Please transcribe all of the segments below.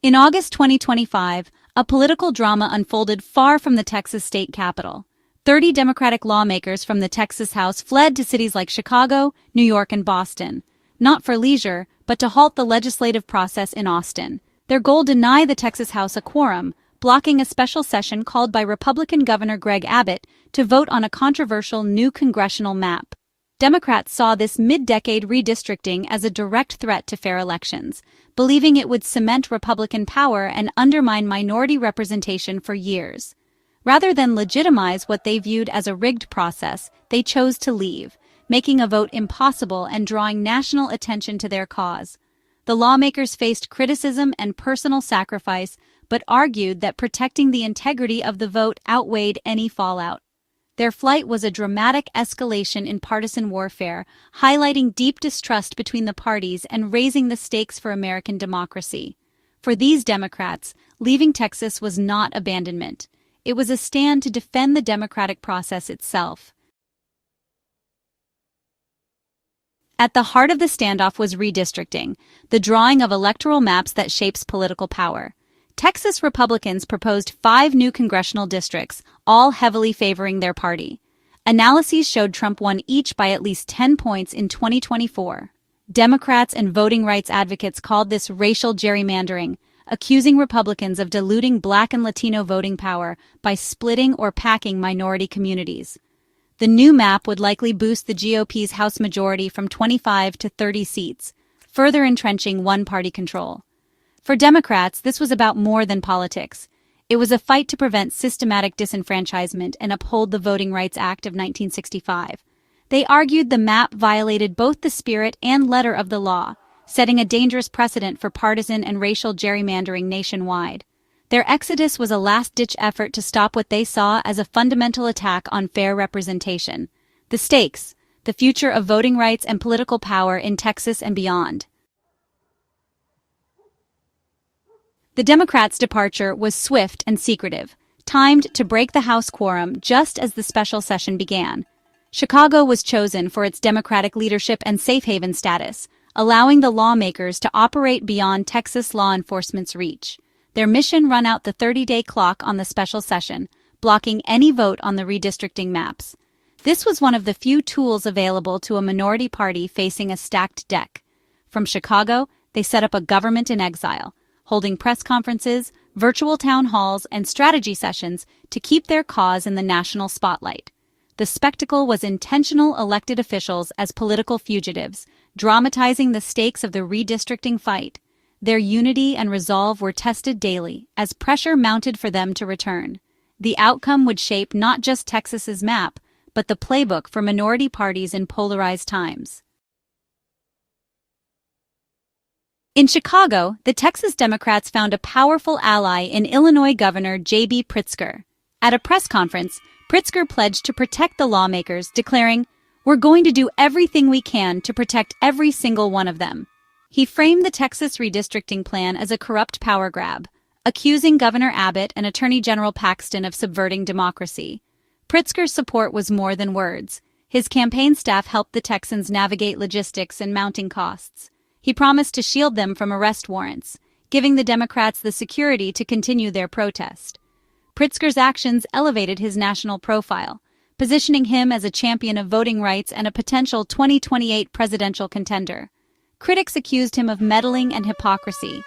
In August 2025, a political drama unfolded far from the Texas state capitol. 30 Democratic lawmakers from the Texas House fled to cities like Chicago, New York, and Boston, not for leisure, but to halt the legislative process in Austin. Their goal: deny the Texas House a quorum, blocking a special session called by Republican Governor Greg Abbott to vote on a controversial new congressional map. Democrats saw this mid-decade redistricting as a direct threat to fair elections, believing it would cement Republican power and undermine minority representation for years. Rather than legitimize what they viewed as a rigged process, they chose to leave, making a vote impossible and drawing national attention to their cause. The lawmakers faced criticism and personal sacrifice, but argued that protecting the integrity of the vote outweighed any fallout. Their flight was a dramatic escalation in partisan warfare, highlighting deep distrust between the parties and raising the stakes for American democracy. For these Democrats, leaving Texas was not abandonment. It was a stand to defend the democratic process itself. At the heart of the standoff was redistricting, the drawing of electoral maps that shapes political power. Texas Republicans proposed 5 new congressional districts, all heavily favoring their party. Analyses showed Trump won each by at least 10 points in 2024. Democrats and voting rights advocates called this racial gerrymandering, accusing Republicans of diluting Black and Latino voting power by splitting or packing minority communities. The new map would likely boost the GOP's House majority from 25 to 30 seats, further entrenching one-party control. For Democrats, this was about more than politics. It was a fight to prevent systematic disenfranchisement and uphold the Voting Rights Act of 1965. They argued the map violated both the spirit and letter of the law, setting a dangerous precedent for partisan and racial gerrymandering nationwide. Their exodus was a last-ditch effort to stop what they saw as a fundamental attack on fair representation. The stakes: the future of voting rights and political power in Texas and beyond. The Democrats' departure was swift and secretive, timed to break the House quorum just as the special session began. Chicago was chosen for its Democratic leadership and safe haven status, allowing the lawmakers to operate beyond Texas law enforcement's reach. Their mission ran out the 30-day clock on the special session, blocking any vote on the redistricting maps. This was one of the few tools available to a minority party facing a stacked deck. From Chicago, they set up a government in exile, holding press conferences, virtual town halls, and strategy sessions to keep their cause in the national spotlight. The spectacle was intentional elected officials as political fugitives, dramatizing the stakes of the redistricting fight. Their unity and resolve were tested daily as pressure mounted for them to return. The outcome would shape not just Texas's map, but the playbook for minority parties in polarized times. In Chicago, the Texas Democrats found a powerful ally in Illinois Governor J.B. Pritzker. At a press conference, Pritzker pledged to protect the lawmakers, declaring, "We're going to do everything we can to protect every single one of them." He framed the Texas redistricting plan as a corrupt power grab, accusing Governor Abbott and Attorney General Paxton of subverting democracy. Pritzker's support was more than words. His campaign staff helped the Texans navigate logistics and mounting costs. He promised to shield them from arrest warrants, giving the Democrats the security to continue their protest. Pritzker's actions elevated his national profile, positioning him as a champion of voting rights and a potential 2028 presidential contender. Critics accused him of meddling and hypocrisy,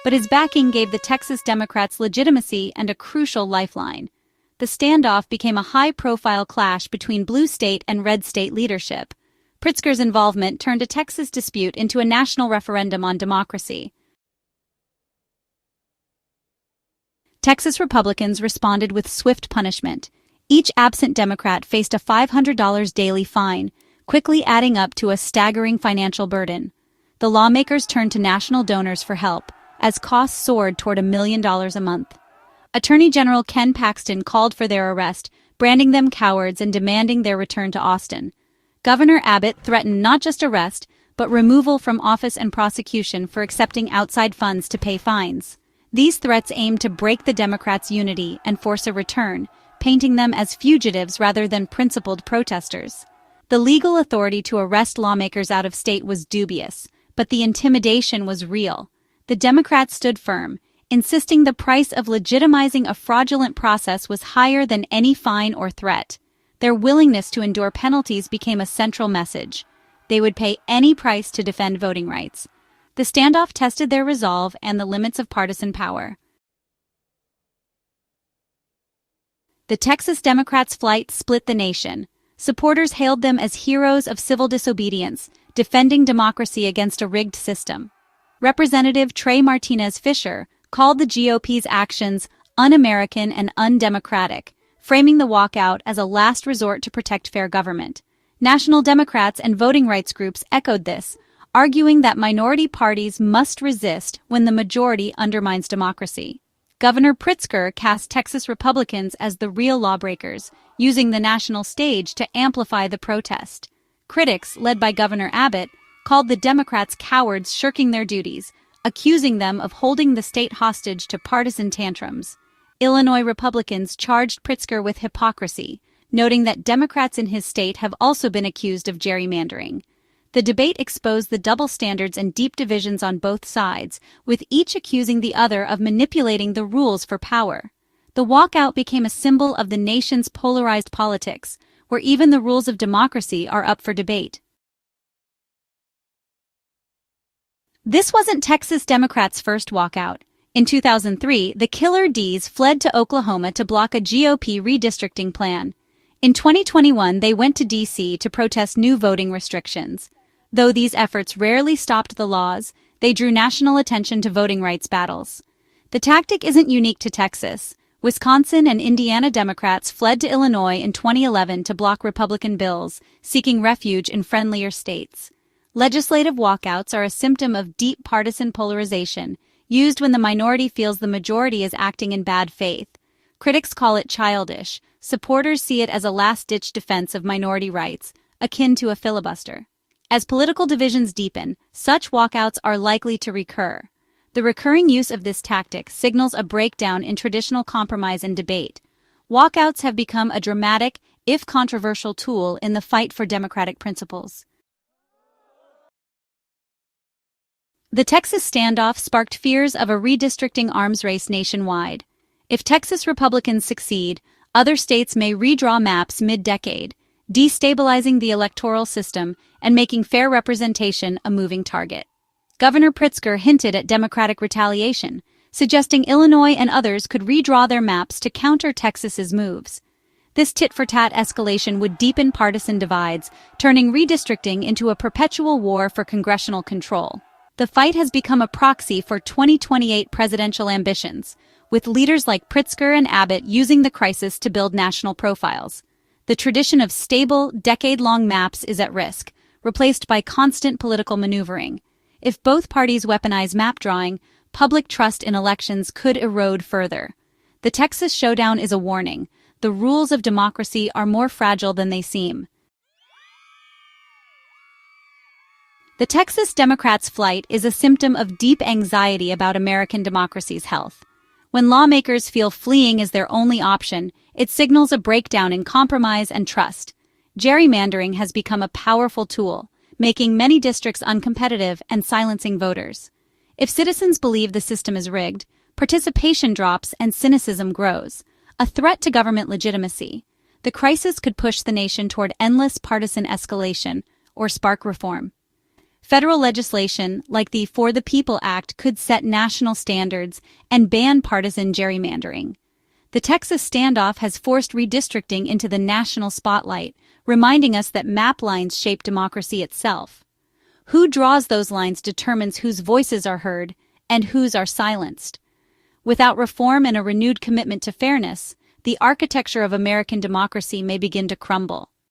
but his backing gave the Texas Democrats legitimacy and a crucial lifeline. The standoff became a high-profile clash between blue state and red state leadership. Pritzker's involvement turned a Texas dispute into a national referendum on democracy. Texas Republicans responded with swift punishment. Each absent Democrat faced a $500 daily fine, quickly adding up to a staggering financial burden. The lawmakers turned to national donors for help, as costs soared toward $1 million a month. Attorney General Ken Paxton called for their arrest, branding them cowards and demanding their return to Austin. Governor Abbott threatened not just arrest, but removal from office and prosecution for accepting outside funds to pay fines. These threats aimed to break the Democrats' unity and force a return, painting them as fugitives rather than principled protesters. The legal authority to arrest lawmakers out of state was dubious, but the intimidation was real. The Democrats stood firm, insisting the price of legitimizing a fraudulent process was higher than any fine or threat. Their willingness to endure penalties became a central message. They would pay any price to defend voting rights. The standoff tested their resolve and the limits of partisan power. The Texas Democrats' flight split the nation. Supporters hailed them as heroes of civil disobedience, defending democracy against a rigged system. Representative Trey Martinez Fisher called the GOP's actions un-American and undemocratic, framing the walkout as a last resort to protect fair government. National Democrats and voting rights groups echoed this, arguing that minority parties must resist when the majority undermines democracy. Governor Pritzker cast Texas Republicans as the real lawbreakers, using the national stage to amplify the protest. Critics, led by Governor Abbott, called the Democrats cowards shirking their duties, accusing them of holding the state hostage to partisan tantrums. Illinois Republicans charged Pritzker with hypocrisy, noting that Democrats in his state have also been accused of gerrymandering. The debate exposed the double standards and deep divisions on both sides, with each accusing the other of manipulating the rules for power. The walkout became a symbol of the nation's polarized politics, where even the rules of democracy are up for debate. This wasn't Texas Democrats' first walkout. In 2003, the Killer D's fled to Oklahoma to block a GOP redistricting plan. In 2021, they went to D.C. to protest new voting restrictions. Though these efforts rarely stopped the laws, they drew national attention to voting rights battles. The tactic isn't unique to Texas. Wisconsin and Indiana Democrats fled to Illinois in 2011 to block Republican bills, seeking refuge in friendlier states. Legislative walkouts are a symptom of deep partisan polarization, used when the minority feels the majority is acting in bad faith. Critics call it childish. Supporters see it as a last-ditch defense of minority rights, akin to a filibuster. As political divisions deepen, such walkouts are likely to recur. The recurring use of this tactic signals a breakdown in traditional compromise and debate. Walkouts have become a dramatic, if controversial, tool in the fight for democratic principles. The Texas standoff sparked fears of a redistricting arms race nationwide. If Texas Republicans succeed, other states may redraw maps mid-decade, destabilizing the electoral system and making fair representation a moving target. Governor Pritzker hinted at Democratic retaliation, suggesting Illinois and others could redraw their maps to counter Texas's moves. This tit-for-tat escalation would deepen partisan divides, turning redistricting into a perpetual war for congressional control. The fight has become a proxy for 2028 presidential ambitions, with leaders like Pritzker and Abbott using the crisis to build national profiles. The tradition of stable, decade-long maps is at risk, replaced by constant political maneuvering. If both parties weaponize map drawing, public trust in elections could erode further. The Texas showdown is a warning. The rules of democracy are more fragile than they seem. The Texas Democrats' flight is a symptom of deep anxiety about American democracy's health. When lawmakers feel fleeing is their only option, it signals a breakdown in compromise and trust. Gerrymandering has become a powerful tool, making many districts uncompetitive and silencing voters. If citizens believe the system is rigged, participation drops and cynicism grows, a threat to government legitimacy. The crisis could push the nation toward endless partisan escalation or spark reform. Federal legislation, like the For the People Act, could set national standards and ban partisan gerrymandering. The Texas standoff has forced redistricting into the national spotlight, reminding us that map lines shape democracy itself. Who draws those lines determines whose voices are heard and whose are silenced. Without reform and a renewed commitment to fairness, the architecture of American democracy may begin to crumble.